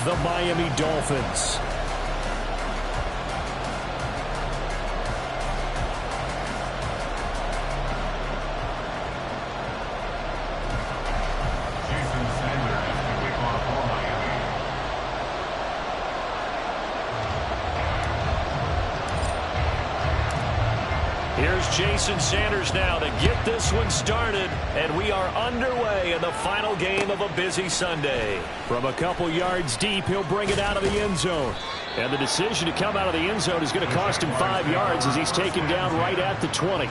the Miami Dolphins. Here's Jason Sanders now to get this one started, and we are underway in the final game of a busy Sunday. From a couple yards deep, he'll bring it out of the end zone. And the decision to come out of the end zone is going to cost him 5 yards as he's taken down right at the 20.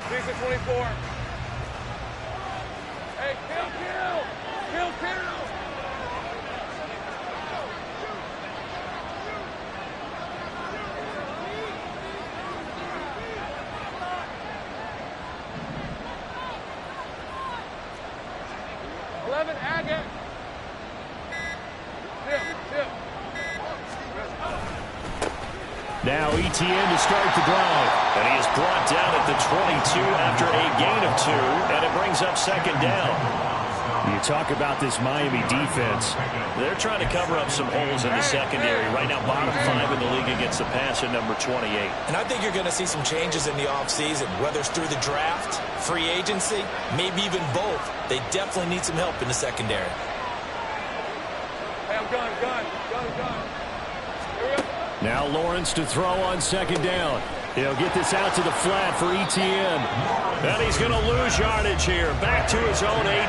He's at 24. Hey, kill! 11, Agate. Tip. Now ETN to start the drive. And he is brought down at the 22 after a gain of 2, and it brings up second down. You talk about this Miami defense. They're trying to cover up some holes in the secondary. Right now, bottom 5 in the league against the pass at number 28. And I think you're going to see some changes in the offseason, whether it's through the draft, free agency, maybe even both. They definitely need some help in the secondary. Hey, I'm gun. Now Lawrence to throw on second down. He'll get this out to the flat for ETN. And he's going to lose yardage here. Back to his own 18.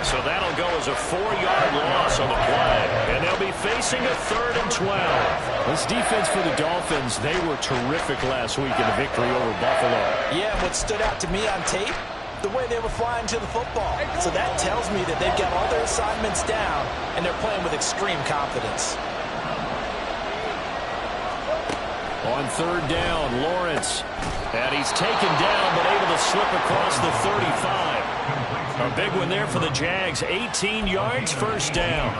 So that'll go as a 4-yard loss on the play. And they'll be facing a 3rd and 12. This defense for the Dolphins, they were terrific last week in the victory over Buffalo. Yeah, what stood out to me on tape, the way they were flying to the football. So that tells me that they've got all their assignments down, and they're playing with extreme confidence. On 3rd down, Lawrence. And he's taken down, but able to slip across the 35. A big one there for the Jags. 18 yards, first down.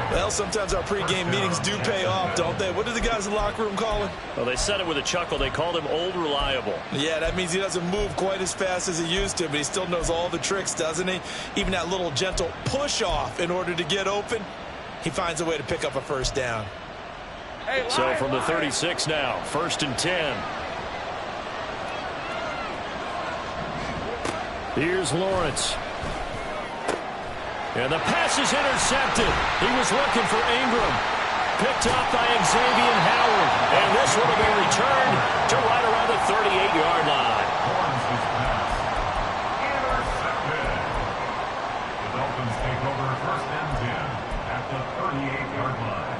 Well, sometimes our pregame meetings do pay off, don't they? What do the guys in the locker room call him? Well, they said it with a chuckle. They called him Old Reliable. Yeah, that means he doesn't move quite as fast as he used to, but he still knows all the tricks, doesn't he? Even that little gentle push-off in order to get open, he finds a way to pick up a first down. So from the 36 now, 1st and 10. Here's Lawrence. And the pass is intercepted. He was looking for Ingram. Picked up by Xavier Howard. And this one will be returned to right around the 38-yard line. The Dolphins take over 1st and 10 at the 38-yard line.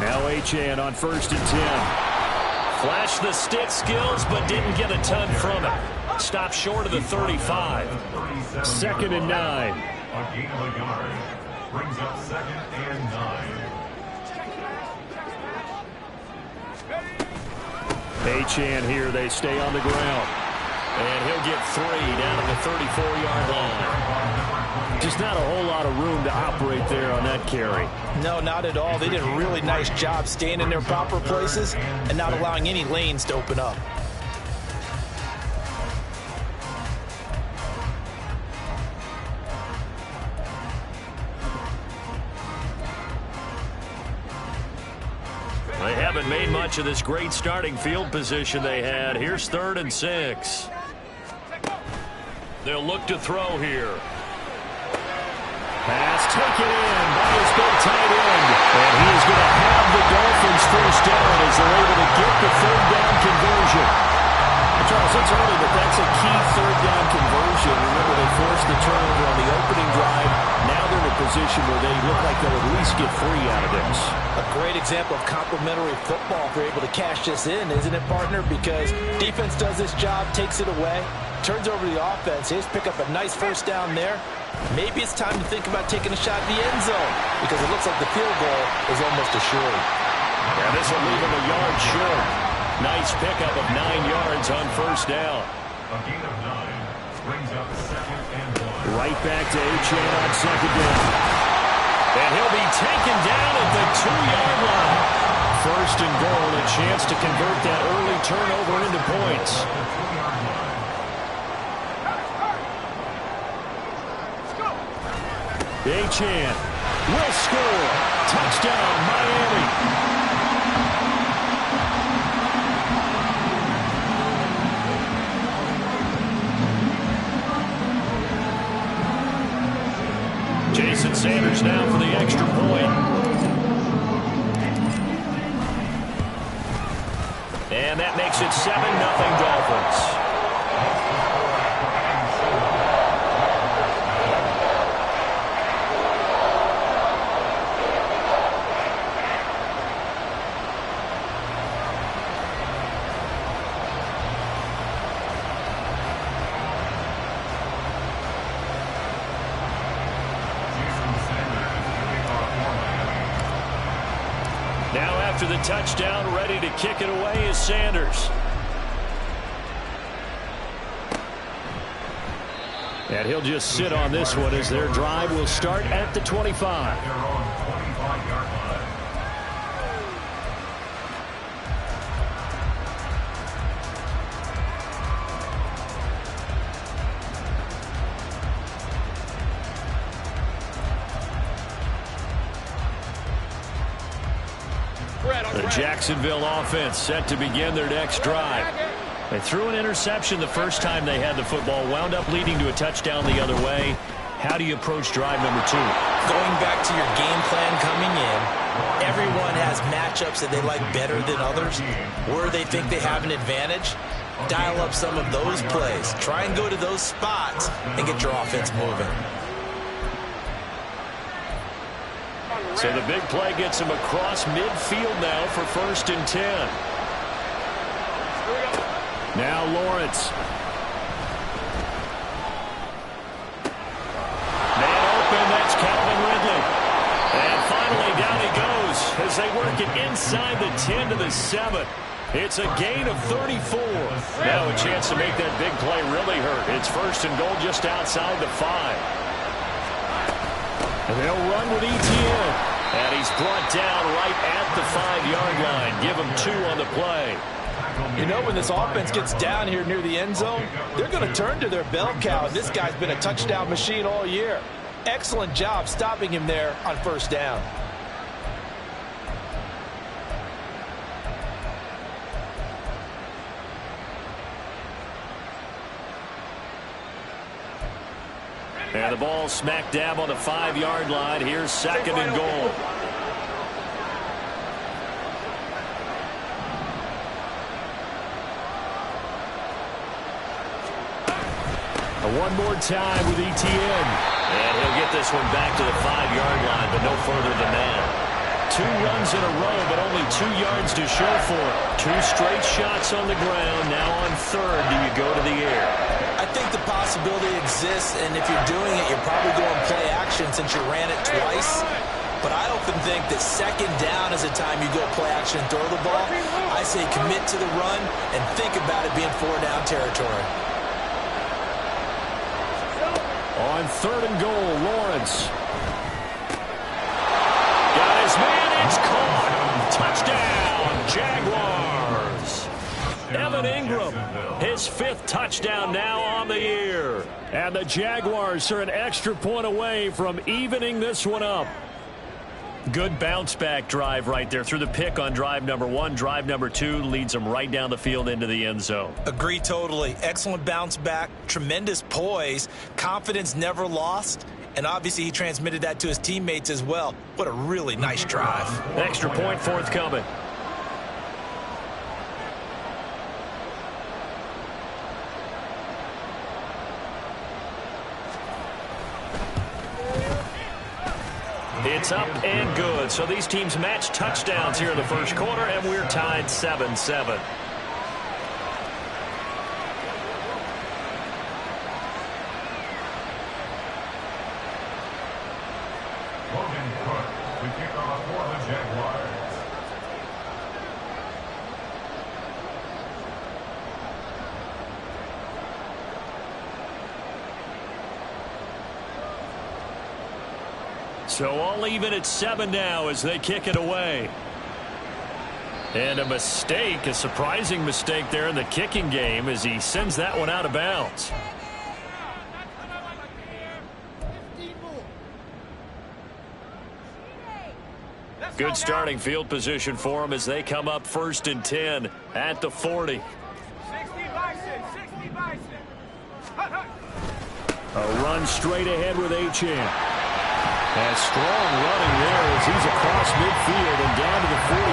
Now Achane on 1st and 10. Flashed the stick skills, but didn't get a ton from it. Stopped short of the 35. 2nd and 9. A gain of a yard brings up 2nd and 9. Achane here, they stay on the ground. And he'll get 3 down at the 34-yard line. Just not a whole lot of room to operate there on that carry. No, not at all. They did a really nice job staying in their proper places and not allowing any lanes to open up. They haven't made much of this great starting field position they had. Here's 3rd and 6. They'll look to throw here. Pass taken in by his big tight end. And he is going to have the Dolphins first down as they're able to get the 3rd down conversion. Charles, it's early, but that's a key 3rd down conversion. Remember, they forced the turnover on the opening drive. Now they're in a position where they look like they'll at least get 3 out of this. A great example of complementary football if they're able to cash this in, isn't it, partner? Because defense does this job, takes it away, turns over the offense. Here's pick up a nice first down there. Maybe it's time to think about taking a shot at the end zone because it looks like the field goal is almost assured. Yeah, this will leave him a yard short. Nice pickup of 9 yards on first down. A gain of 9 brings up 2nd and 1. Right back to Achane on second down. And he'll be taken down at the 2-yard line. First and goal, a chance to convert that early turnover into points. Achane will score. Touchdown, Miami. Jason Sanders now for the extra point. And that makes it 7-0 Dolphins. Now after the touchdown, ready to kick it away is Sanders. And he'll just sit on this one as their drive will start at the 25. They're on 25-yard line. The Jacksonville offense set to begin their next drive. They threw an interception the first time they had the football, wound up leading to a touchdown the other way. How do you approach drive number 2? Going back to your game plan coming in, everyone has matchups that they like better than others. Where they think they have an advantage, dial up some of those plays. Try and go to those spots and get your offense moving. So the big play gets him across midfield now for 1st and 10. Now Lawrence. Man open, that's Calvin Ridley. And finally down he goes as they work it inside the 10 to the 7. It's a gain of 34. Now a chance to make that big play really hurt. It's 1st and goal just outside the 5. And they'll run with ETN. And he's brought down right at the 5-yard line. Give him 2 on the play. You know, when this offense gets down here near the end zone, they're going to turn to their bell cow. And this guy's been a touchdown machine all year. Excellent job stopping him there on 1st down. And the ball smack dab on the 5-yard line. Here's 2nd and goal. One more time with ETN. And he'll get this one back to the 5-yard line, but no further than that. 2 runs in a row, but only 2 yards to show for it. 2 straight shots on the ground. Now on 3rd, do you go to the air? I think the possibility exists, and if you're doing it, you're probably going play action since you ran it twice. But I often think that 2nd down is the time you go play action and throw the ball. I say commit to the run and think about it being 4-down territory. On 3rd and goal, Lawrence. Got his man, it's caught. Touchdown, Jaguars. Evan Ingram, his 5th touchdown now on the year. And the Jaguars are an extra point away from evening this one up. Good bounce-back drive right there through the pick on drive number 1. Drive number 2 leads them right down the field into the end zone. Agree totally. Excellent bounce back, tremendous poise, confidence never lost, and obviously he transmitted that to his teammates as well. What a really nice drive. Extra point forthcoming. It's up and good. So these teams match touchdowns here in the first quarter, and we're tied 7-7. The kickoff for the Jaguars. So all even at 7 now as they kick it away. And a mistake, a surprising mistake there in the kicking game as he sends that one out of bounds. Good starting field position for them as they come up 1st and 10 at the 40. 60 Bison, 60 Bison. A run straight ahead with Achane. And strong running there as he's across midfield and down to the 49.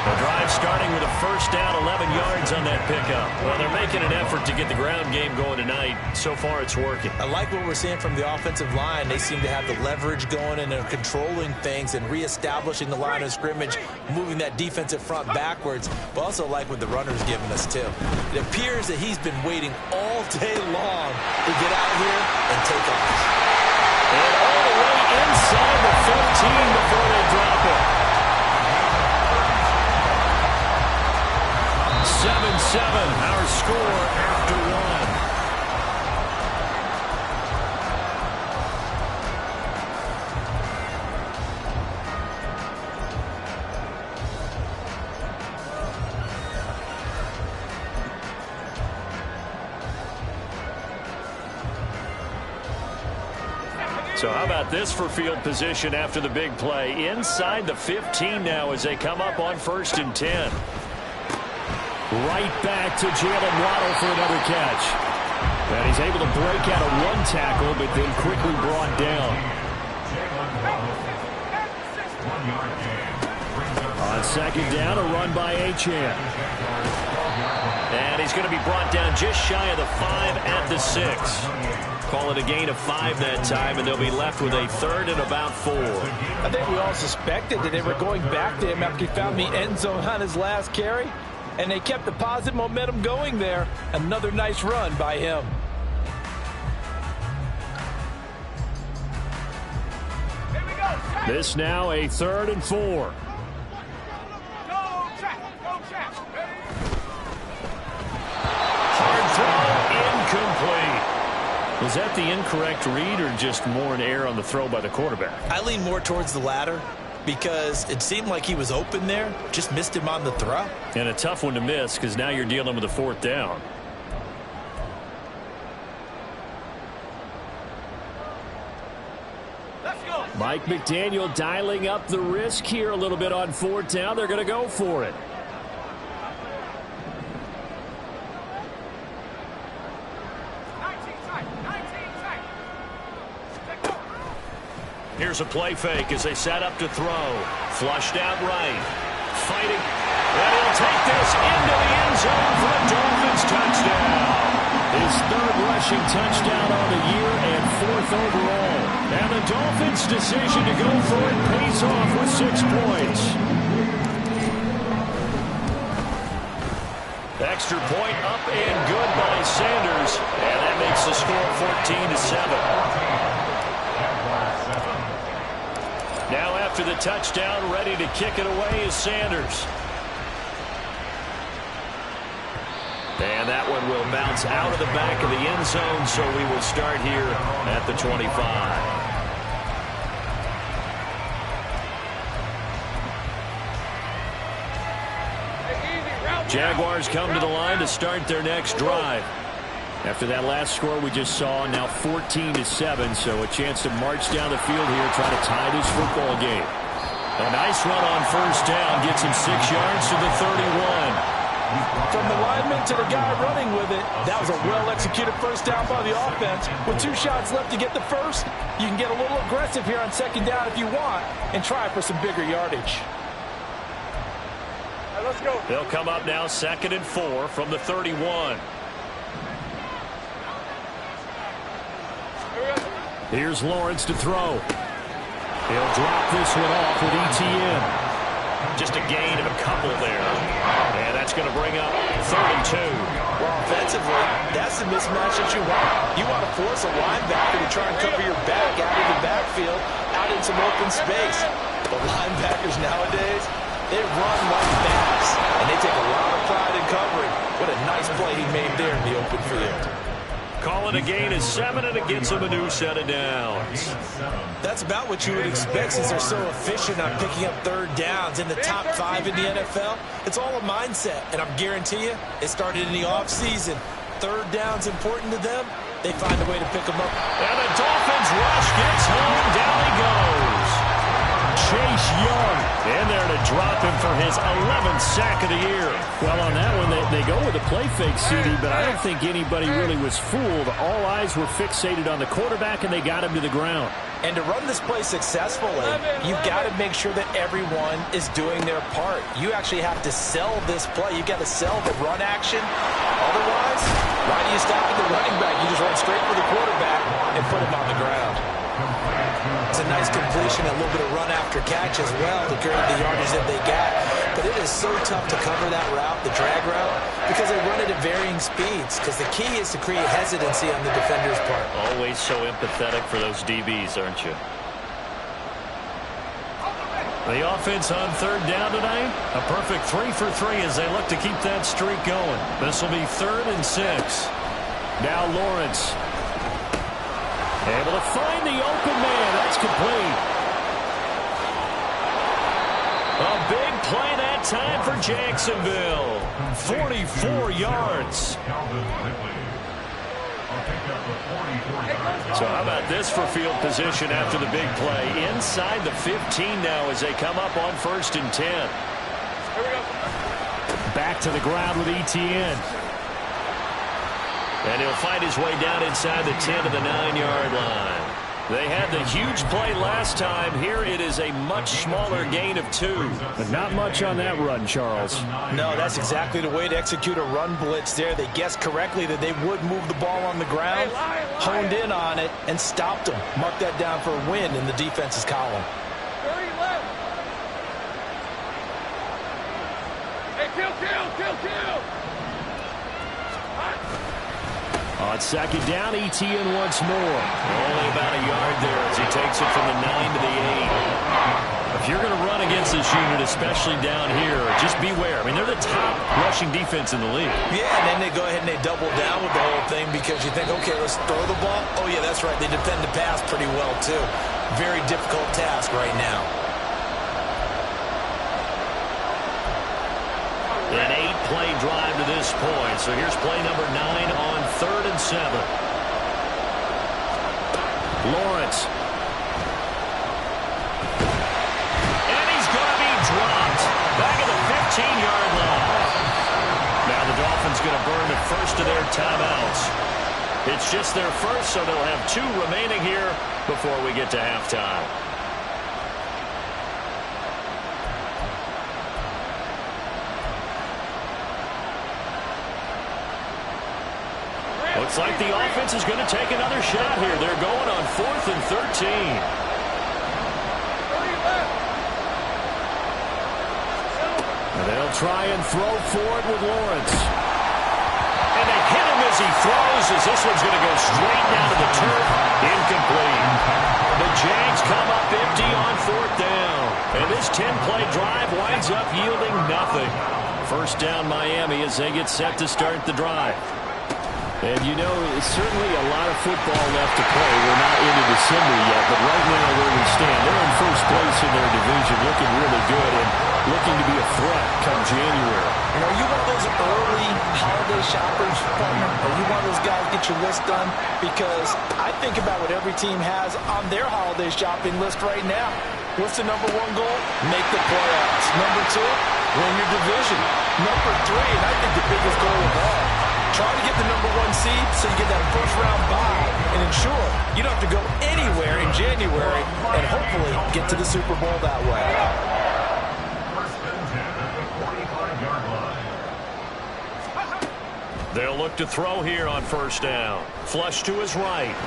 The drive starting with a first down, 11 yards on that pickup. Well, they're making an effort to get the ground game going tonight. So far, it's working. I like what we're seeing from the offensive line. They seem to have the leverage going and they're controlling things and reestablishing the line of scrimmage, moving that defensive front backwards. But also like what the runner's giving us, too. It appears that he's been waiting all day long to get out here and take off. And all the way inside the 15 before they drop it. 7-7, our score after 1. So how about this for field position after the big play? Inside the 15 now as they come up on 1st and 10. Right back to Jalen Waddle for another catch. And he's able to break out of one tackle, but then quickly brought down. On 2nd down, a run by Achane. And he's going to be brought down just shy of the 5 at the 6. Call it a gain of 5 that time, and they'll be left with a 3rd and about 4. I think we all suspected that they were going back to him after he found the end zone on his last carry. And they kept the positive momentum going there. Another nice run by him. This now a 3rd and 4. Go, check. Hard throw, incomplete. Was that the incorrect read or just more an error on the throw by the quarterback? I lean more towards the latter because it seemed like he was open there. Just missed him on the throw. And a tough one to miss because now you're dealing with a 4th down. Let's go. Mike McDaniel dialing up the risk here a little bit on 4th down. They're going to go for it. Here's a play fake as they set up to throw. Flushed out right. Fighting. And he'll take this into the end zone for a Dolphins touchdown. His 3rd rushing touchdown on the year and 4th overall. And the Dolphins' decision to go for it pays off with 6 points. Extra point up and good by Sanders. And that makes the score 14-7. Now after the touchdown, ready to kick it away is Sanders. And that one will bounce out of the back of the end zone, so we will start here at the 25. Jaguars come to the line to start their next drive. After that last score we just saw, now 14-7, so a chance to march down the field here, try to tie this football game. A nice run on 1st down, gets him 6 yards to the 31. From the lineman to the guy running with it, that was a well-executed 1st down by the offense. With 2 shots left to get the 1st, you can get a little aggressive here on 2nd down if you want and try for some bigger yardage. All right, let's go. They'll come up now 2nd and 4 from the 31. Here's Lawrence to throw. He'll drop this one off with ETN. Just a gain of a couple there. And that's going to bring up 32. Well, offensively, that's the mismatch that you want. You want to force a linebacker to try and cover your back out of the backfield, out in some open space. But linebackers nowadays, they run like bats, and they take a lot of pride in covering. What a nice play he made there in the open field. Calling a gain of 7, and it gets him a new set of downs. That's about what you would expect since they're so efficient on picking up third downs in the top 5 in the NFL. It's all a mindset, and I guarantee you, it started in the offseason. Third down's important to them. They find a way to pick them up. And the Dolphins rush gets home. Down he goes. Chase Young in there to drop him for his 11th sack of the year. Well, on that one, they go with a play fake, CD, but I don't think anybody really was fooled. All eyes were fixated on the quarterback, and they got him to the ground. And to run this play successfully, you've got to make sure that everyone is doing their part. You actually have to sell this play. You've got to sell the run action. Otherwise, why do you stop at the running back? You just run straight for the quarterback and put him on the ground. It's a nice completion, a little bit of run after catch as well to create the yardage that they got. But it is so tough to cover that route, the drag route, because they run it at varying speeds. Because the key is to create hesitancy on the defender's part. Always so empathetic for those DBs, aren't you? The offense on third down tonight, a perfect 3 for 3 as they look to keep that streak going. This will be 3rd and 6. Now Lawrence. Able to find the open man. That's complete. A big play that time for Jacksonville. 44 yards. So how about this for field position after the big play? Inside the 15 now as they come up on 1st and 10. Back to the ground with ETN. And he'll find his way down inside the 10 to the 9-yard line. They had the huge play last time. Here it is a much smaller gain of 2. But not much on that run, Charles. No, that's exactly the way to execute a run blitz there. They guessed correctly that they would move the ball on the ground, honed in on it, and stopped them. Mark that down for a win in the defense's column. 30 left. Hey, kill. On 2nd down, ETN once more. Only about a yard there as he takes it from the 9 to the 8. If you're going to run against this unit, especially down here, just beware. I mean, they're the top rushing defense in the league. Yeah, and then they go ahead and they double down with the whole thing because you think, okay, let's throw the ball. Oh, yeah, that's right. They defend the pass pretty well, too. Very difficult task right now. An 8-play drive to this point. So here's play number 9 on 3rd and 7. Lawrence. And he's going to be dropped. Back at the 15-yard line. Now the Dolphins going to burn the first of their timeouts. It's just their first, so they'll have 2 remaining here before we get to halftime. Looks like the offense is going to take another shot here. They're going on 4th and 13. 30 left. And they'll try and throw forward with Lawrence. And they hit him as he throws, as this one's going to go straight down to the turf. Incomplete. The Jags come up empty on 4th down. And this 10-play drive winds up yielding nothing. First down Miami as they get set to start the drive. And, you know, certainly a lot of football left to play. We're not into December yet, but right now where we stand, they're in first place in their division, looking really good and looking to be a threat come January. And are you one of those early holiday shoppers, partner? Are you one of those guys get your list done? Because I think about what every team has on their holiday shopping list right now. What's the number 1 goal? Make the playoffs. Number 2, win your division. Number 3, and I think the biggest goal of all, try to get the number 1 seed so you get that first-round bye and ensure you don't have to go anywhere in January and hopefully get to the Super Bowl that way. First and 10 at the 45-yard line. They'll look to throw here on 1st down. Flush to his right.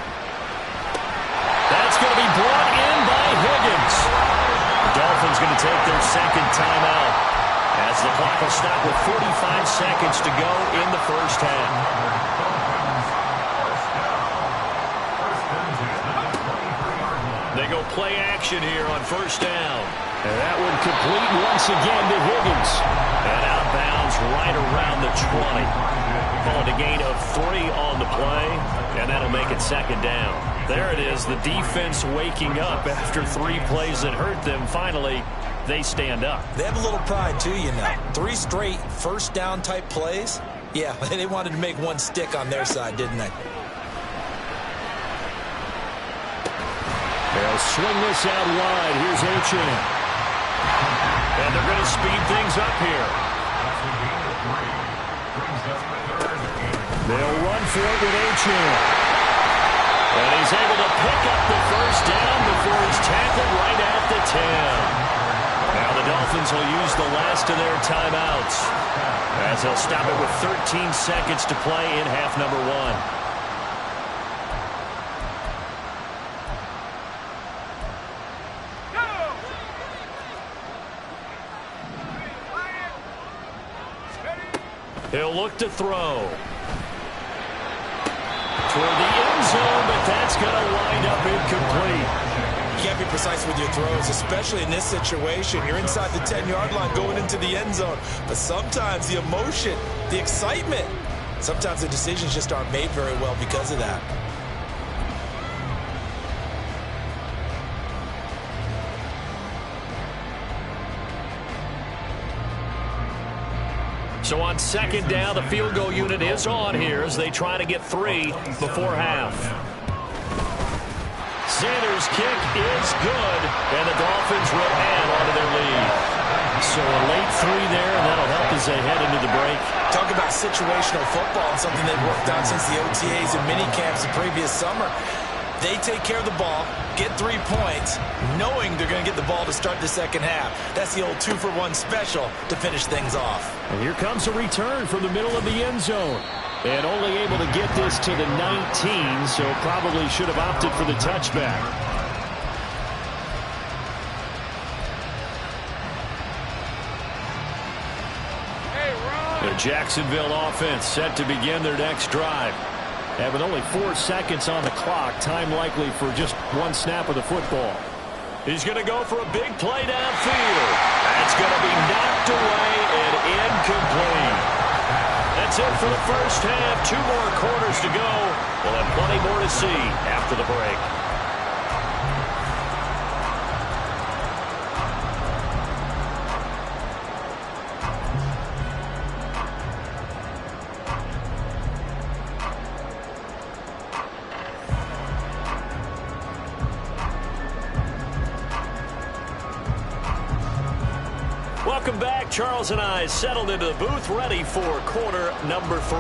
That's going to be brought in by Higgins. points. The Dolphins going to take their second timeout as the clock will stop with 45 seconds to go in the first half. They go play action here on first down. And that one complete once again to Higgins. And outbounds right around the 20. Call it a gain of 3 on the play, and that'll make it second down. There it is, the defense waking up after 3 plays that hurt them. Finally, they stand up. They have a little pride, too, you know. 3 straight first down type plays. Yeah, they wanted to make one stick on their side, didn't they? They'll swing this out wide. Here's Achane. And they're going to speed things up here. They'll run for it with Achane. And he's able to pick up the first down before he's tackled right at the 10. Now the Dolphins will use the last of their timeouts as they'll stop it with 13 seconds to play in half number 1. He'll look to throw. Toward the end zone, but that's going to wind up incomplete. You can't be precise with your throws, especially in this situation. You're inside the 10-yard line going into the end zone. But sometimes the emotion, the excitement, sometimes the decisions just aren't made very well because of that. So on second down, the field goal unit is on here as they try to get 3 before half. Sanders' kick is good, and the Dolphins will add on to their lead. So a late 3 there, and that'll help as they head into the break. Talk about situational football, and something they've worked on since the OTAs and mini camps the previous summer. They take care of the ball, get 3 points, knowing they're going to get the ball to start the second half. That's the old 2-for-1 special to finish things off. And here comes a return from the middle of the end zone. And only able to get this to the 19, so probably should have opted for the touchback. The Jacksonville offense set to begin their next drive. And with only 4 seconds on the clock, time likely for just 1 snap of the football. He's going to go for a big play downfield. That's going to be knocked away and incomplete. That's it for the first half. 2 more quarters to go. We'll have plenty more to see after the break. Welcome back. Charles and I settled into the booth, ready for quarter number 3.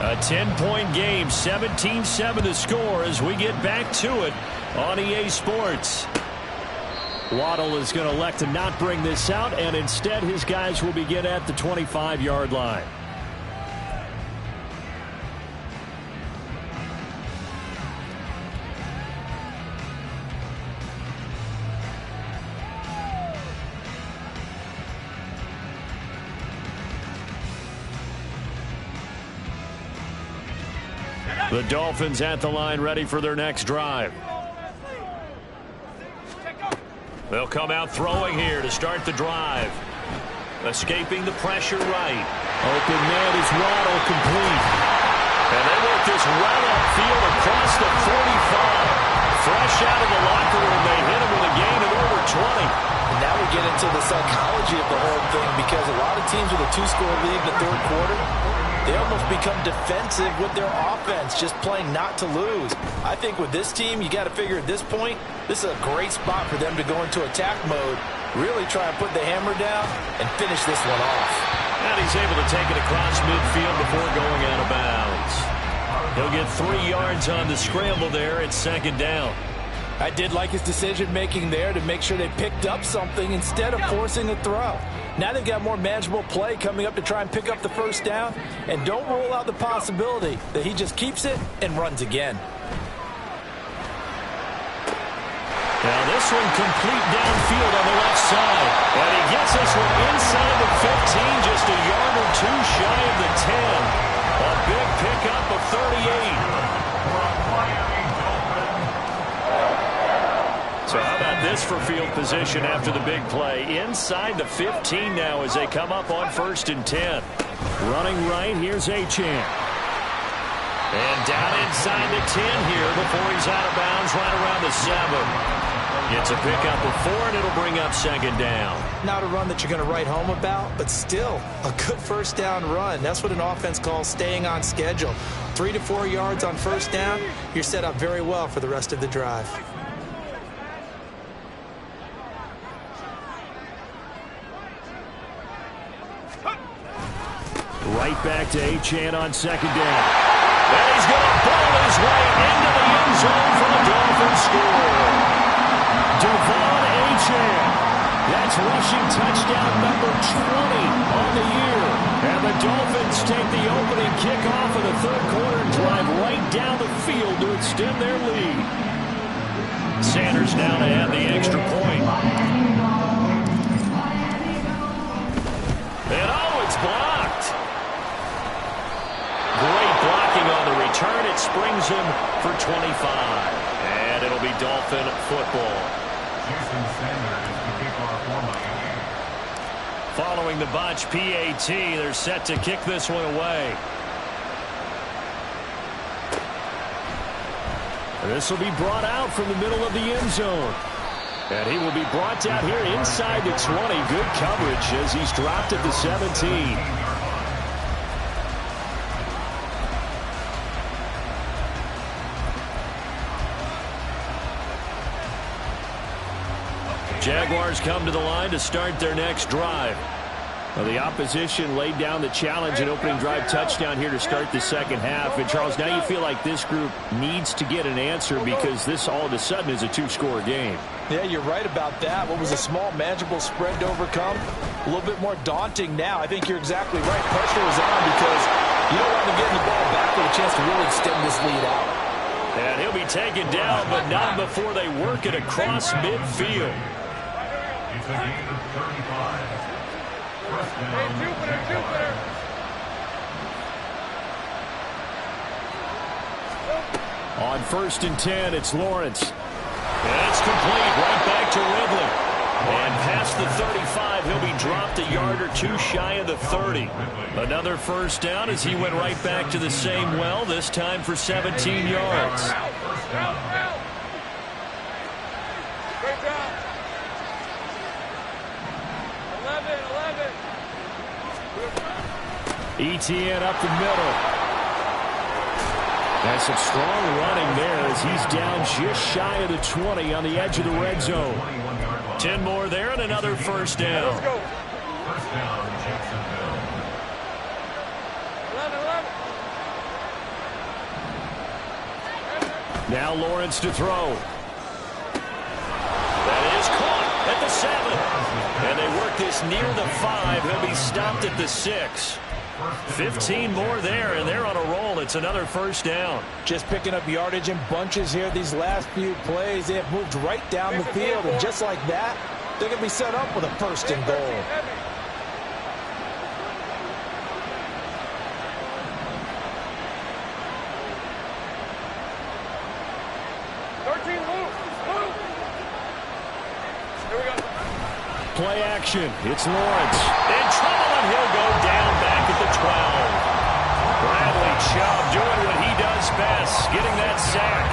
A 10-point game, 17-7 to score as we get back to it on EA Sports. Waddle is going to elect to not bring this out, and instead his guys will begin at the 25-yard line. The Dolphins at the line ready for their next drive. They'll come out throwing here to start the drive. Escaping the pressure right. Open man is Waddle, complete. And they work this right upfield across the 45. Fresh out of the locker room, they hit him with a gain of over 20. And now we get into the psychology of the whole thing, because a lot of teams with a 2-score lead in the third quarter, they almost become defensive with their offense, just playing not to lose. I think with this team, you got to figure at this point, this is a great spot for them to go into attack mode, really try and put the hammer down and finish this one off. And he's able to take it across midfield before going out of bounds. He'll get 3 yards on the scramble there at second down. I did like his decision-making there to make sure they picked up something instead of forcing a throw. Now they've got more manageable play coming up to try and pick up the first down. And don't rule out the possibility that he just keeps it and runs again. Now this one complete downfield on the left side. And he gets this one inside the 15, just a yard or two shy of the 10. A big pickup of 38. So how about this for field position after the big play? Inside the 15 now as they come up on 1st and 10. Running right, here's Achane. And down inside the 10 here before he's out of bounds right around the 7. It's a pickup of 4, and it'll bring up 2nd down. Not a run that you're going to write home about, but still a good first down run. That's what an offense calls staying on schedule. 3 to 4 yards on first down, you're set up very well for the rest of the drive. Right back to Achane on 2nd down. And he's going to pull his way into the end zone for the Dolphins score. Devon Achane. That's rushing touchdown number 20 on the year. And the Dolphins take the opening kickoff of the 3rd quarter and drive right down the field to extend their lead. Sanders now to add the extra point. And oh, it's blocked. Great blocking on the return. It springs him for 25. And it'll be Dolphin football. Following the botch PAT, they're set to kick this one away. This will be brought out from the middle of the end zone. And he will be brought down here inside the 20. Good coverage as he's dropped at the 17. Jaguars come to the line to start their next drive. Well, the opposition laid down the challenge and opening drive touchdown here to start the 2nd half. And, Charles, now you feel like this group needs to get an answer because this all of a sudden is a 2-score game. Yeah, you're right about that. What was a small, manageable spread to overcome, a little bit more daunting now. I think you're exactly right. Pressure is on because you don't want them getting the ball back with a chance to really extend this lead out. And he'll be taken down, but not before they work it across midfield. It's a gain of 35. First down. Hey, Jupiter. On 1st and 10, it's Lawrence. And it's complete right back to Ridley. And past the 35, he'll be dropped a yard or two shy of the 30. Another first down as he went right back to the same well, this time for 17 yards. First down. Great job. 11. Etienne up the middle. That's some strong running there as he's down just shy of the 20 on the edge of the red zone. 10 more there and another first down. Let's go. First down, Jacksonville. 11. Now Lawrence to throw. That is caught at the 7. And they work this near the 5. He'll be stopped at the 6. 15 more there, and they're on a roll. It's another first down. Just picking up yardage in bunches here these last few plays. They have moved right down the field, and just like that, they're going to be set up with a 1st and goal. Play action. It's Lawrence. In trouble, and he'll go down back at the 12. Bradley Chubb doing what he does best, getting that sack.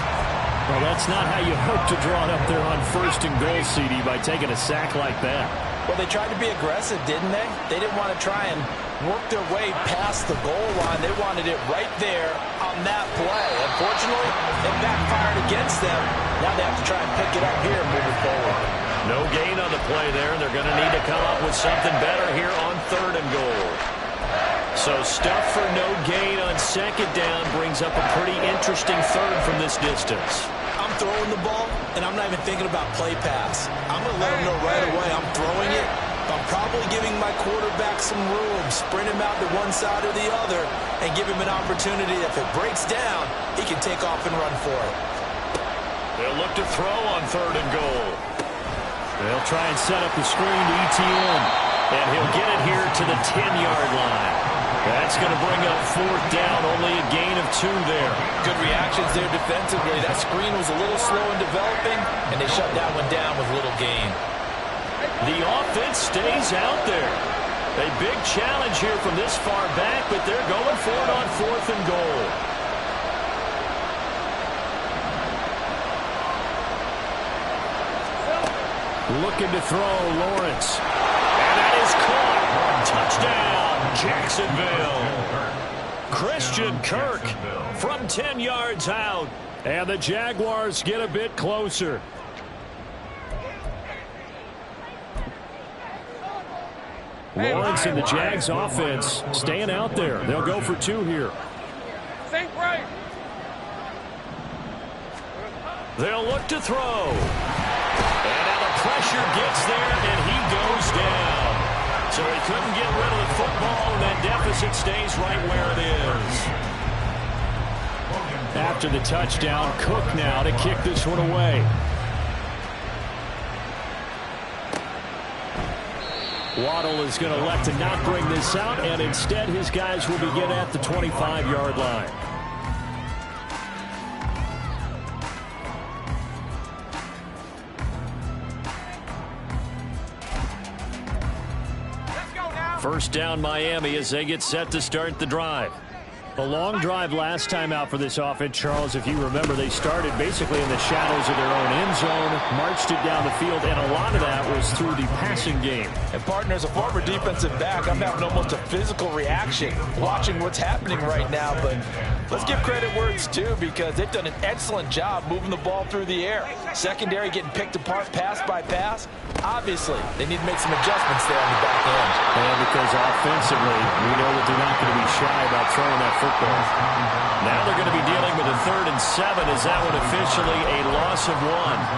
Well, that's not how you hope to draw it up there on 1st and goal, CD, by taking a sack like that. Well, they tried to be aggressive, didn't they? They didn't want to try and work their way past the goal line. They wanted it right there on that play. Unfortunately, it backfired against them. Now they have to try and pick it up here moving forward. No gain on the play there, and they're going to need to come up with something better here on 3rd and goal. So stuff for no gain on 2nd down brings up a pretty interesting 3rd from this distance. I'm throwing the ball, and I'm not even thinking about play pass. I'm going to let them know right away I'm throwing it, I'm probably giving my quarterback some room, sprint him out to one side or the other, and give him an opportunity. If it breaks down, he can take off and run for it. They'll look to throw on 3rd and goal. They'll try and set up the screen to ETN, and he'll get it here to the 10-yard line. That's going to bring up 4th down, only a gain of 2 there. Good reactions there defensively. That screen was a little slow in developing, and they shut that one down with little gain. The offense stays out there. A big challenge here from this far back, but they're going for it on 4th and goal. Looking to throw, Lawrence. And that is caught. Touchdown, Jacksonville. Christian Kirk from 10 yards out. And the Jaguars get a bit closer. Lawrence and the Jags offense staying out there. They'll go for 2 here. Sink right. They'll look to throw. And now the pressure gets there, and he goes down. So he couldn't get rid of the football, and that deficit stays right where it is. After the touchdown, Cook now to kick this one away. Waddle is going to elect to not bring this out, and instead his guys will begin at the 25-yard line. Let's go now. 1st down Miami as they get set to start the drive. A long drive last time out for this offense, Charles. If you remember, they started basically in the shadows of their own end zone, marched it down the field, and a lot of that was through the passing game. And, partner, as a former defensive back, I'm having almost a physical reaction watching what's happening right now. But let's give credit where it's due, because they've done an excellent job moving the ball through the air. Secondary getting picked apart pass by pass. Obviously, they need to make some adjustments there on the back end. And because offensively, we know that they're not going to be shy about throwing that football. Now they're going to be dealing with a 3rd and 7. Is that one officially a loss of 1?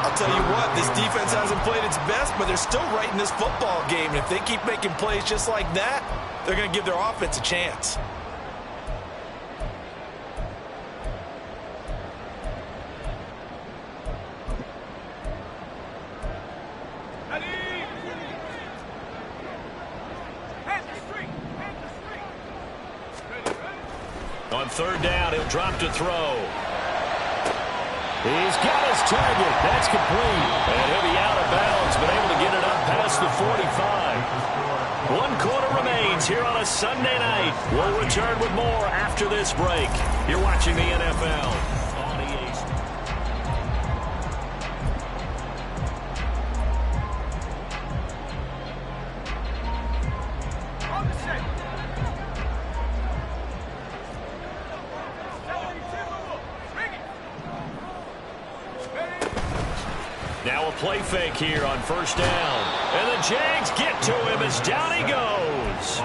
I'll tell you what, this defense hasn't played its best, but they're still right in this football game. And if they keep making plays just like that, they're going to give their offense a chance. On 3rd down, he'll drop to throw. He's got his target. That's complete. And he'll be out of bounds, but able to get it up past the 45. 1 quarter remains here on a Sunday night. We'll return with more after this break. You're watching the NFL on EA. On the set. Now a play fake here on 1st down. And the Jags get to him as down he goes.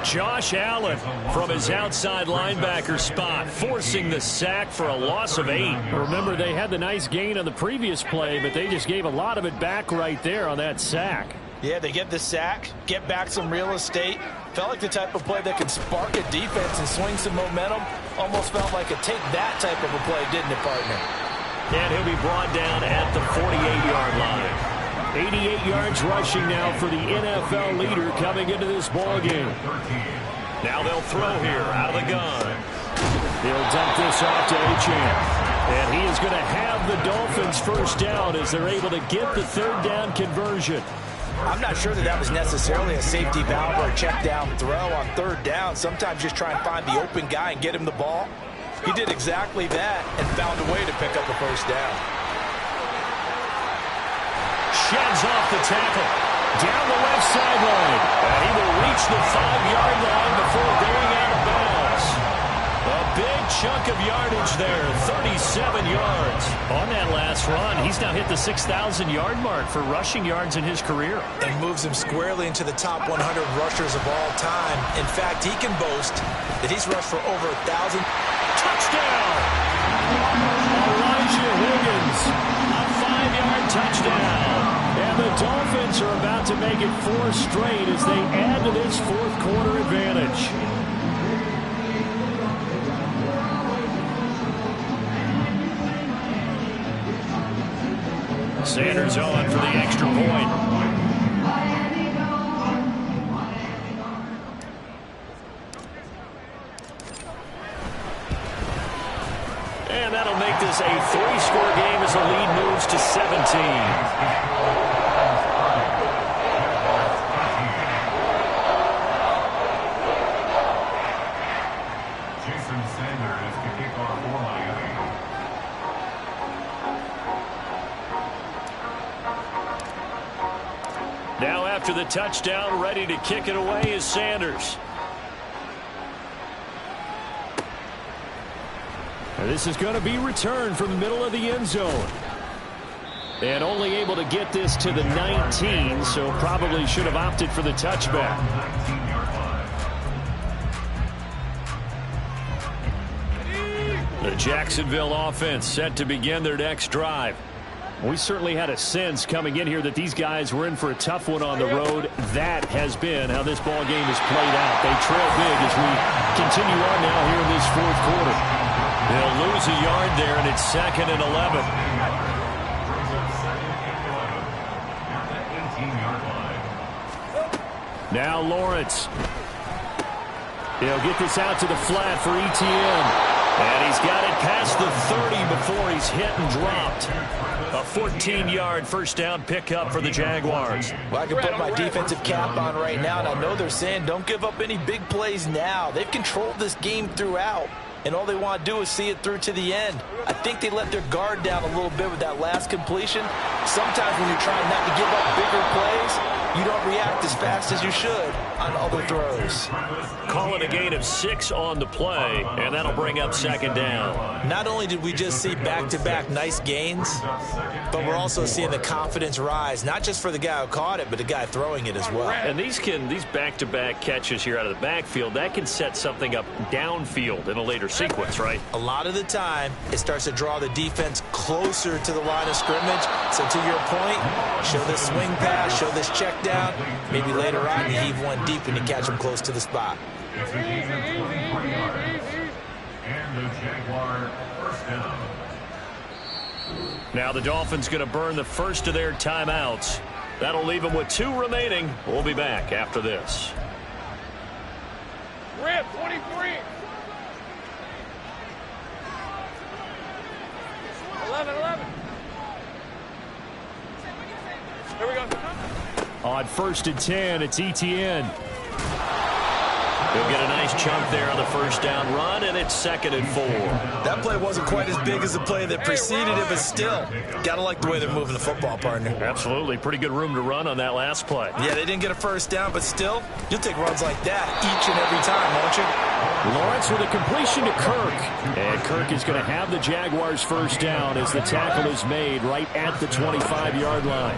Josh Allen from his outside linebacker spot, forcing the sack for a loss of 8. Remember, they had the nice gain on the previous play, but they just gave a lot of it back right there on that sack. Yeah, they get the sack, get back some real estate. Felt like the type of play that could spark a defense and swing some momentum. Almost felt like a take that type of a play, didn't it, partner? And he'll be brought down at the 48-yard line. 88 yards rushing now for the NFL leader coming into this ball game. Now they'll throw here out of the gun. He'll dump this off to Achane. And he is going to have the Dolphins 1st down as they're able to get the 3rd down conversion. I'm not sure that was necessarily a safety valve or a check down throw on 3rd down. Sometimes just try and find the open guy and get him the ball. He did exactly that and found a way to pick up the 1st down. Sheds off the tackle. Down the left sideline. And he will reach the 5-yard line before going out of bounds. A big chunk of yardage there, 37 yards. On that last run, he's now hit the 6,000-yard mark for rushing yards in his career. And moves him squarely into the top 100 rushers of all time. In fact, he can boast that he's rushed for over 1,000. Touchdown! Elijah Higgins, a 5-yard touchdown. And the Dolphins are about to make it 4 straight as they add to this fourth quarter advantage. Sanders on for the extra point. And that'll make this a 3-score game as the lead moves to 17. Now after the touchdown, ready to kick it away is Sanders. And this is going to be returned from the middle of the end zone. And only able to get this to the 19, so probably should have opted for the touchback. The Jacksonville offense set to begin their next drive. We certainly had a sense coming in here that these guys were in for a tough one on the road. That has been how this ball game has played out. They trail big as we continue on now here in this fourth quarter. They'll lose a yard there, and it's 2nd and 11. Now Lawrence. He'll get this out to the flat for ETN. And he's got it past the 30 before he's hit and dropped. A 14-yard first down pickup for the Jaguars. Well, I can put my defensive cap on right now, and I know they're saying don't give up any big plays now. They've controlled this game throughout, and all they want to do is see it through to the end. I think they let their guard down a little bit with that last completion. Sometimes when you're trying not to give up bigger plays, you don't react as fast as you should on other throws. Calling a gain of 6 on the play, and that'll bring up 2nd down. Not only did we just see back-to-back nice gains, but we're also seeing the confidence rise, not just for the guy who caught it, but the guy throwing it as well. And these back-to-back catches here out of the backfield, that can set something up downfield in a later sequence, right? A lot of the time, it starts to draw the defense closer to the line of scrimmage. So to your point, show this swing pass, show this check down. Maybe later on, you heave one deep and you catch them close to the spot. It's a gain of 23 yards. And the Jaguar first down. Now the Dolphins going to burn the first of their timeouts. That'll leave them with 2 remaining. We'll be back after this. Rip, 23. 11. Here we go. On 1st and 10, it's ETN. He'll get a nice chunk there on the first down run, and it's 2nd and 4. That play wasn't quite as big as the play that preceded it, but still, gotta like the way they're moving the football, partner. Absolutely. Pretty good room to run on that last play. Yeah, they didn't get a first down, but still, you'll take runs like that each and every time, won't you? Lawrence with a completion to Kirk. And Kirk is going to have the Jaguars first down as the tackle is made right at the 25-yard line.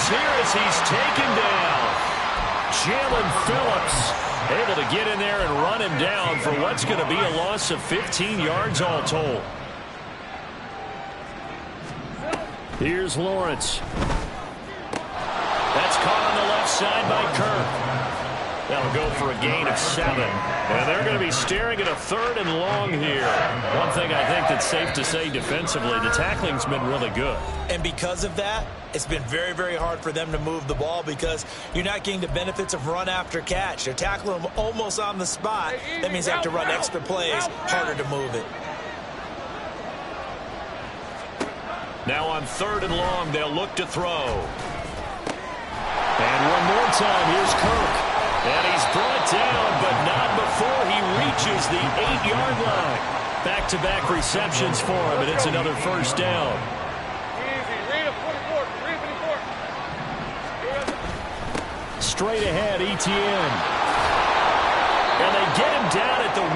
Here as he's taken down. Jalen Phillips able to get in there and run him down for what's going to be a loss of 15 yards all told. Here's Lawrence. That's caught on the left side by Kirk. That'll go for a gain of 7. And they're going to be staring at a 3rd and long here. One thing I think that's safe to say defensively, the tackling's been really good. And because of that, it's been very, very hard for them to move the ball because you're not getting the benefits of run after catch. They're tackling them almost on the spot. That means they have to run extra plays, harder to move it. Now on 3rd and long, they'll look to throw. And one more time, here's Kirk. And he's brought down, but not before he reaches the 8-yard line. Back-to-back receptions for him, and it's another first down. Straight ahead, ETN. And they get him down at the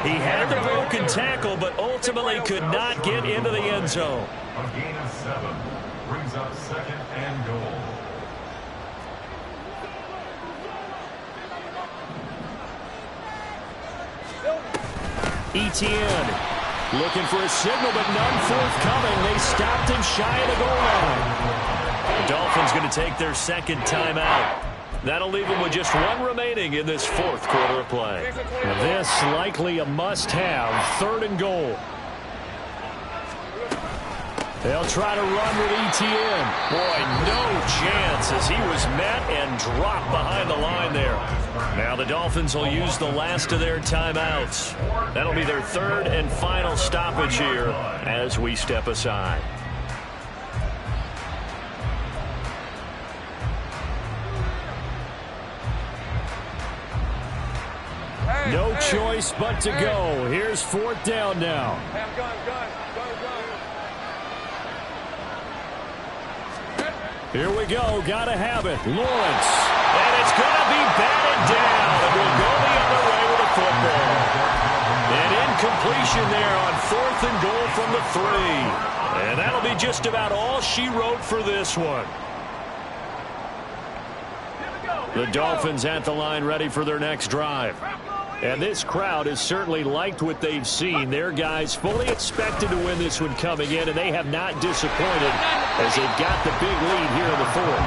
1. He had the broken tackle, but ultimately could not get into the end zone. A gain of 7 brings up 2nd and goal. ETN Looking for a signal, but none forthcoming. They stopped him shy of the goal line. The Dolphins going to take their second timeout. That'll leave them with just one remaining in this fourth quarter of play. This likely a must-have, 3rd and goal. They'll try to run with Etienne. Boy, no chance as he was met and dropped behind the line there. Now the Dolphins will use the last of their timeouts. That'll be their 3rd and final stoppage here as we step aside. No choice but to go. Here's 4th down now. Have gun. Here we go. Gotta have it. Lawrence. And it's going to be batted down. And we'll go the other way with the football. An incompletion there on 4th and goal from the 3. And that'll be just about all she wrote for this one. The Dolphins at the line ready for their next drive. And this crowd has certainly liked what they've seen. Their guys fully expected to win this one coming in, and they have not disappointed as they've got the big lead here in the 4th.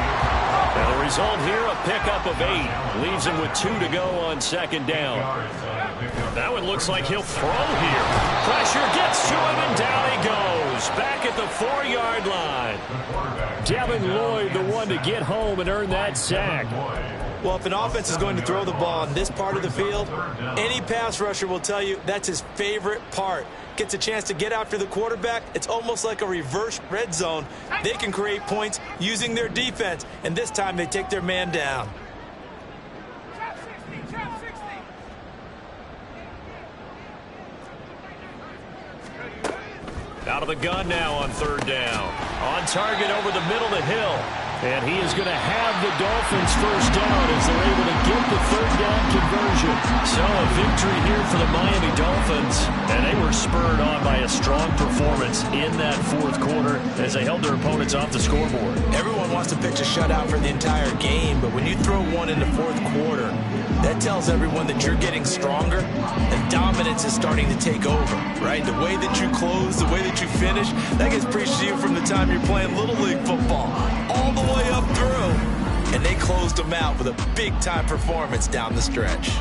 And the result here, a pickup of 8. Leaves them with 2 to go on 2nd down. That one looks like he'll throw here. Pressure gets to him, and down he goes. Back at the 4-yard line. Devin Lloyd, the one to get home and earn that sack. Well, if an offense is going to throw the ball in this part of the field, any pass rusher will tell you that's his favorite part. Gets a chance to get after the quarterback. It's almost like a reverse red zone. They can create points using their defense, and this time they take their man down. Out of the gun now on 3rd down. On target over the middle to Hill. And he is going to have the Dolphins first down as they're able to get the 3rd down conversion. So a victory here for the Miami Dolphins. And they were spurred on by a strong performance in that 4th quarter as they held their opponents off the scoreboard. Everyone wants to pitch a shutout for the entire game, but when you throw one in the 4th quarter, that tells everyone that you're getting stronger and dominance is starting to take over, right? The way that you close, the way that you finish, that gets preached to you from the time you're playing Little League football all the way up through. And they closed them out with a big-time performance down the stretch.